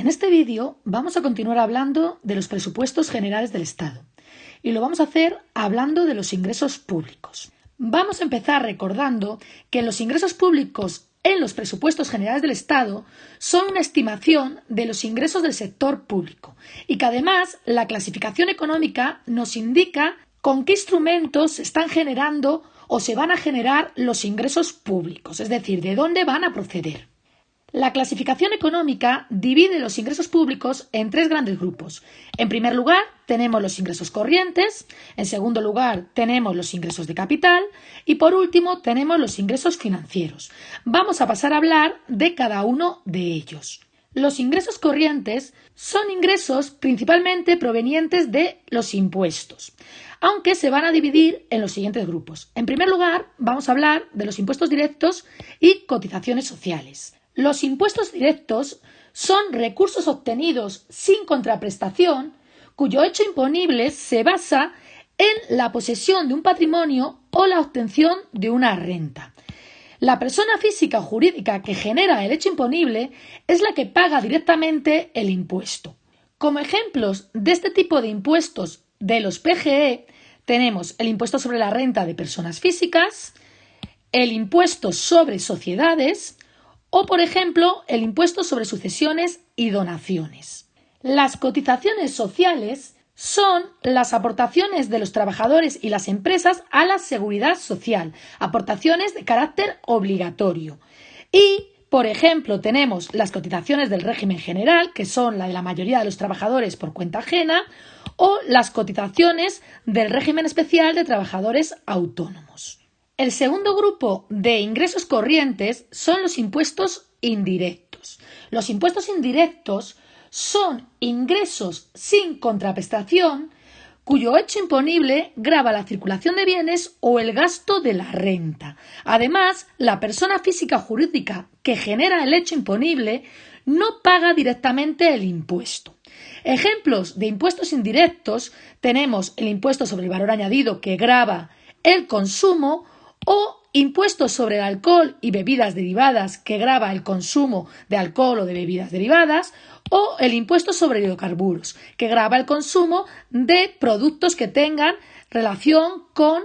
En este vídeo vamos a continuar hablando de los presupuestos generales del Estado y lo vamos a hacer hablando de los ingresos públicos. Vamos a empezar recordando que los ingresos públicos en los presupuestos generales del Estado son una estimación de los ingresos del sector público y que además la clasificación económica nos indica con qué instrumentos se están generando o se van a generar los ingresos públicos, es decir, de dónde van a proceder. La clasificación económica divide los ingresos públicos en tres grandes grupos. En primer lugar, tenemos los ingresos corrientes, en segundo lugar, tenemos los ingresos de capital y por último, tenemos los ingresos financieros. Vamos a pasar a hablar de cada uno de ellos. Los ingresos corrientes son ingresos principalmente provenientes de los impuestos, aunque se van a dividir en los siguientes grupos. En primer lugar, vamos a hablar de los impuestos directos y cotizaciones sociales. Los impuestos directos son recursos obtenidos sin contraprestación, cuyo hecho imponible se basa en la posesión de un patrimonio o la obtención de una renta. La persona física o jurídica que genera el hecho imponible es la que paga directamente el impuesto. Como ejemplos de este tipo de impuestos de los PGE tenemos el impuesto sobre la renta de personas físicas, el impuesto sobre sociedades o, por ejemplo, el impuesto sobre sucesiones y donaciones. Las cotizaciones sociales son las aportaciones de los trabajadores y las empresas a la seguridad social, aportaciones de carácter obligatorio. Y, por ejemplo, tenemos las cotizaciones del régimen general, que son la de la mayoría de los trabajadores por cuenta ajena, o las cotizaciones del régimen especial de trabajadores autónomos. El segundo grupo de ingresos corrientes son los impuestos indirectos. Los impuestos indirectos son ingresos sin contraprestación cuyo hecho imponible grava la circulación de bienes o el gasto de la renta. Además, la persona física o jurídica que genera el hecho imponible no paga directamente el impuesto. Ejemplos de impuestos indirectos tenemos el impuesto sobre el valor añadido que grava el consumo o impuestos sobre el alcohol y bebidas derivadas que grava el consumo de alcohol o de bebidas derivadas o el impuesto sobre hidrocarburos que grava el consumo de productos que tengan relación con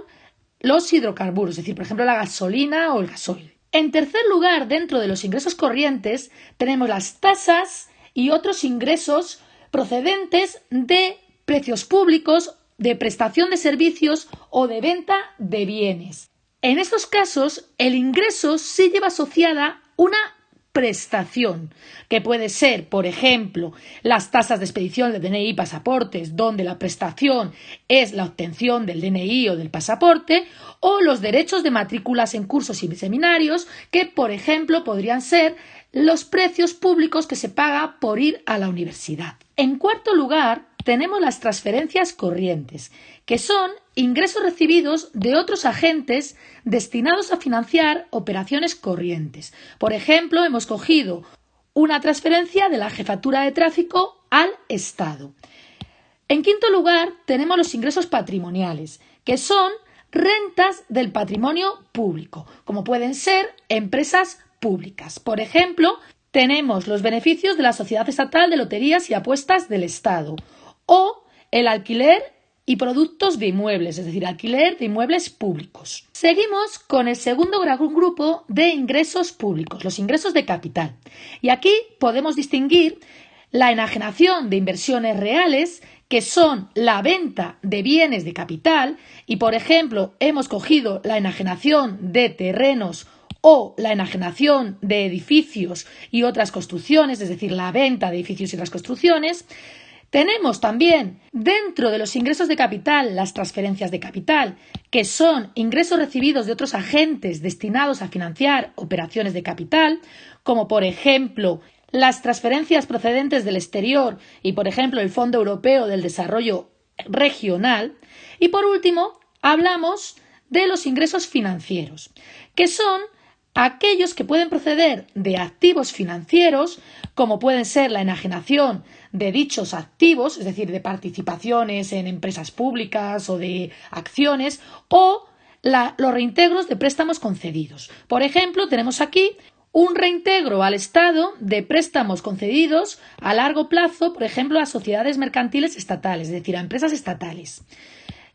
los hidrocarburos, es decir, por ejemplo, la gasolina o el gasoil. En tercer lugar, dentro de los ingresos corrientes tenemos las tasas y otros ingresos procedentes de precios públicos, de prestación de servicios o de venta de bienes. En estos casos, el ingreso sí lleva asociada una prestación, que puede ser, por ejemplo, las tasas de expedición de DNI y pasaportes, donde la prestación es la obtención del DNI o del pasaporte, o los derechos de matrículas en cursos y seminarios, que, por ejemplo, podrían ser los precios públicos que se paga por ir a la universidad. En cuarto lugar, tenemos las transferencias corrientes, que son ingresos recibidos de otros agentes destinados a financiar operaciones corrientes. Por ejemplo, hemos cogido una transferencia de la Jefatura de Tráfico al Estado. En quinto lugar, tenemos los ingresos patrimoniales, que son rentas del patrimonio público, como pueden ser empresas públicas. Por ejemplo, tenemos los beneficios de la Sociedad Estatal de Loterías y Apuestas del Estado o el alquiler y productos de inmuebles, es decir, alquiler de inmuebles públicos. Seguimos con el segundo grupo de ingresos públicos, los ingresos de capital. Y aquí podemos distinguir la enajenación de inversiones reales, que son la venta de bienes de capital, y por ejemplo, hemos cogido la enajenación de terrenos o la enajenación de edificios y otras construcciones, es decir, la venta de edificios y otras construcciones. Tenemos también dentro de los ingresos de capital las transferencias de capital, que son ingresos recibidos de otros agentes destinados a financiar operaciones de capital, como por ejemplo las transferencias procedentes del exterior y por ejemplo el Fondo Europeo del Desarrollo Regional. Y por último hablamos de los ingresos financieros, que son aquellos que pueden proceder de activos financieros, como pueden ser la enajenación de dichos activos, es decir, de participaciones en empresas públicas o de acciones, o los reintegros de préstamos concedidos. Por ejemplo, tenemos aquí un reintegro al Estado de préstamos concedidos a largo plazo, por ejemplo, a sociedades mercantiles estatales, es decir, a empresas estatales.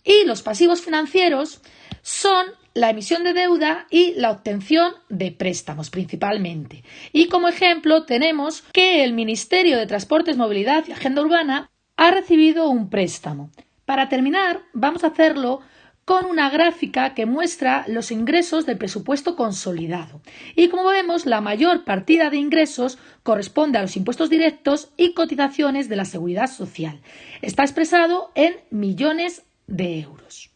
Y los pasivos financieros son la emisión de deuda y la obtención de préstamos principalmente. Y como ejemplo tenemos que el Ministerio de Transportes, Movilidad y Agenda Urbana ha recibido un préstamo. Para terminar, vamos a hacerlo con una gráfica que muestra los ingresos del presupuesto consolidado. Y como vemos, la mayor partida de ingresos corresponde a los impuestos directos y cotizaciones de la Seguridad Social. Está expresado en millones de euros.